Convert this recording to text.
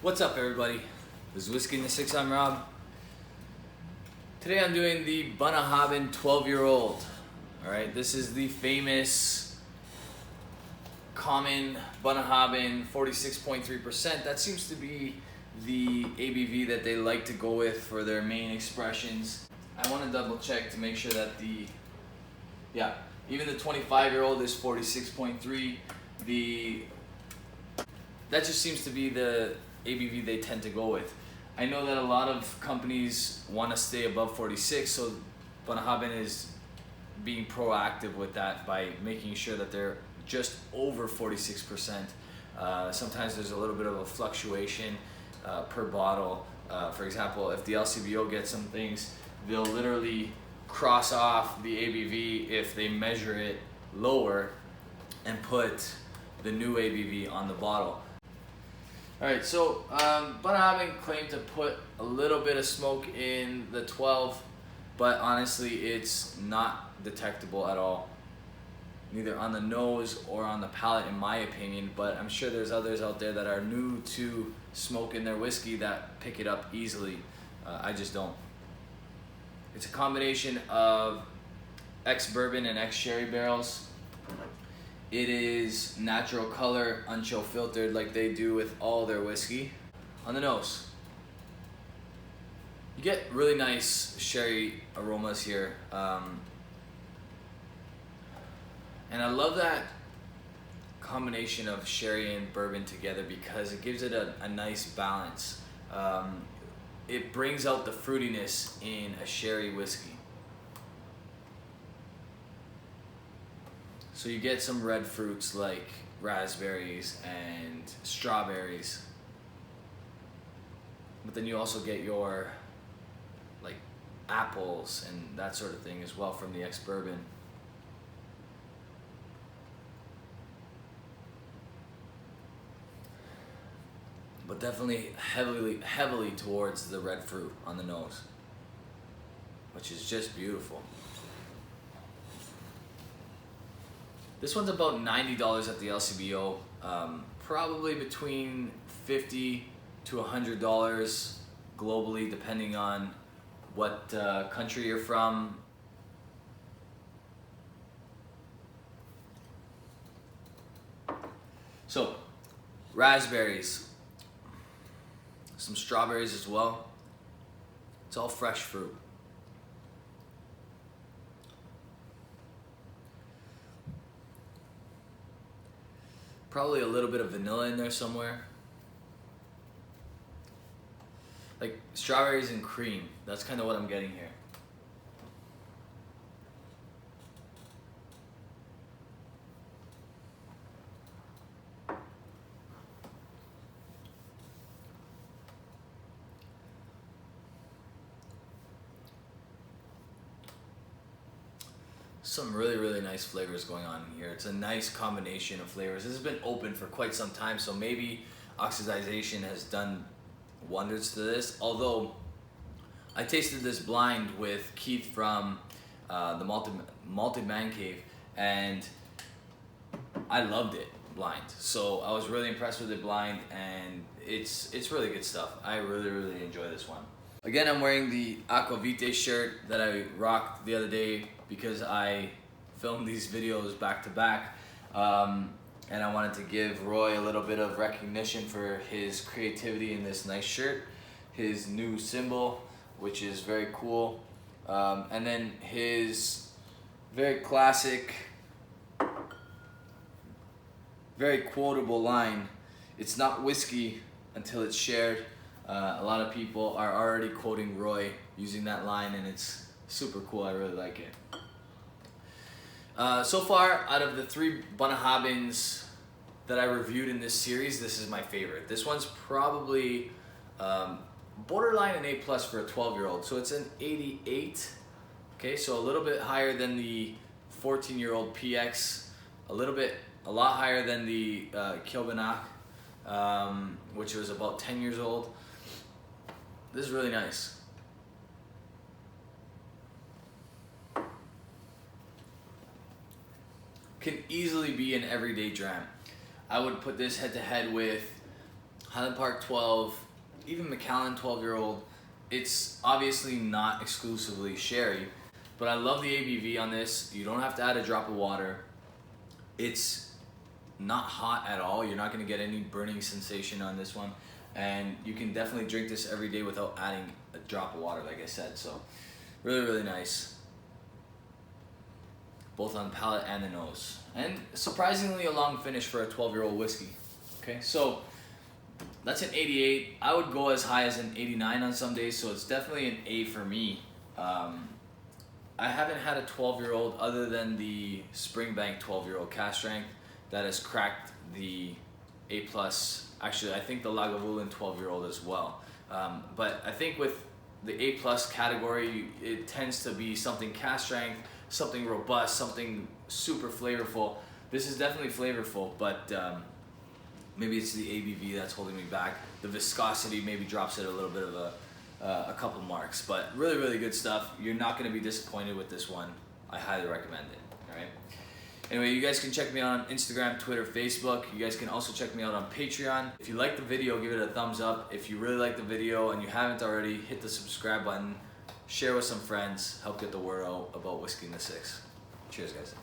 What's up, everybody? This is Whiskey in the Six. I'm Rob. Today I'm doing the Bunnahabhain 12-year-old. Alright, this is the famous common Bunnahabhain 46.3%. That seems to be the ABV that they like to go with for their main expressions. I want to double check to make sure that even the 25-year-old is 46.3. That just seems to be the ABV they tend to go with. I know that a lot of companies want to stay above 46, so Bunnahabhain is being proactive with that by making sure that they're just over 46%. Sometimes there's a little bit of a fluctuation per bottle. For example, if the LCBO gets some things, they'll literally cross off the ABV if they measure it lower and put the new ABV on the bottle. Alright, so Bunnahabhain claimed to put a little bit of smoke in the 12, but honestly it's not detectable at all, neither on the nose or on the palate in my opinion, but I'm sure there's others out there that are new to smoke in their whiskey that pick it up easily. I just don't. It's a combination of ex-bourbon and ex-sherry barrels. It is natural color, unchill filtered like they do with all their whiskey. On the nose, you get really nice sherry aromas here. And I love that combination of sherry and bourbon together because it gives it a nice balance. It brings out the fruitiness in a sherry whiskey. So you get some red fruits like raspberries and strawberries, but then you also get your like apples and that sort of thing as well from the ex-bourbon. But definitely heavily towards the red fruit on the nose, which is just beautiful. This one's about $90 at the LCBO, probably between $50 to $100 globally, depending on what country you're from. So, raspberries, some strawberries as well. It's all fresh fruit. Probably a little bit of vanilla in there somewhere. Like strawberries and cream. That's kind of what I'm getting here. Some really nice flavors going on in here. It's a nice combination of flavors. This has been open for quite some time, so maybe oxidization has done wonders to this. Although I tasted this blind with Keith from the Malted Man Cave, and I loved it blind. So I was really impressed with it blind, and it's really good stuff. I really enjoy this one. Again, I'm wearing the Aquavite shirt that I rocked the other day because I filmed these videos back to back, and I wanted to give Roy a little bit of recognition for his creativity in this nice shirt, his new symbol, which is very cool, and then his very classic, very quotable line, "It's not whiskey until it's shared." A lot of people are already quoting Roy using that line, and it's super cool. I really like it. So far, out of the 3 Bunnahabhains that I reviewed in this series, this is my favorite. This one's probably borderline an A+ for a 12-year-old. So it's an 88. Okay, so a little bit higher than the 14-year-old PX, a lot higher than the Kilbanach, which was about 10 years old. This is really nice. Can easily be an everyday dram. I would put this head to head with Highland Park 12, even Macallan 12-year-old. It's obviously not exclusively sherry, but I love the ABV on this. You don't have to add a drop of water. It's not hot at all. You're not gonna get any burning sensation on this one. And you can definitely drink this every day without adding a drop of water, like I said. So really, really nice. Both on the palate and the nose. And surprisingly a long finish for a 12-year-old whiskey. Okay, so that's an 88. I would go as high as an 89 on some days, so it's definitely an A for me. I haven't had a 12-year-old other than the Springbank 12-year-old cask strength that has cracked the A+. Actually, I think the Lagavulin 12-year-old as well. But I think with the A+ category, it tends to be something cask strength, something robust, something super flavorful. This is definitely flavorful, but maybe it's the ABV that's holding me back. The viscosity maybe drops it a little bit of a couple marks, but really, really good stuff. You're not going to be disappointed with this one. I highly recommend it. All right. Anyway, you guys can check me out on Instagram, Twitter, Facebook. You guys can also check me out on Patreon. If you like the video, give it a thumbs up. If you really like the video and you haven't already, hit the subscribe button. Share with some friends. Help get the word out about Whiskey in the Six. Cheers, guys.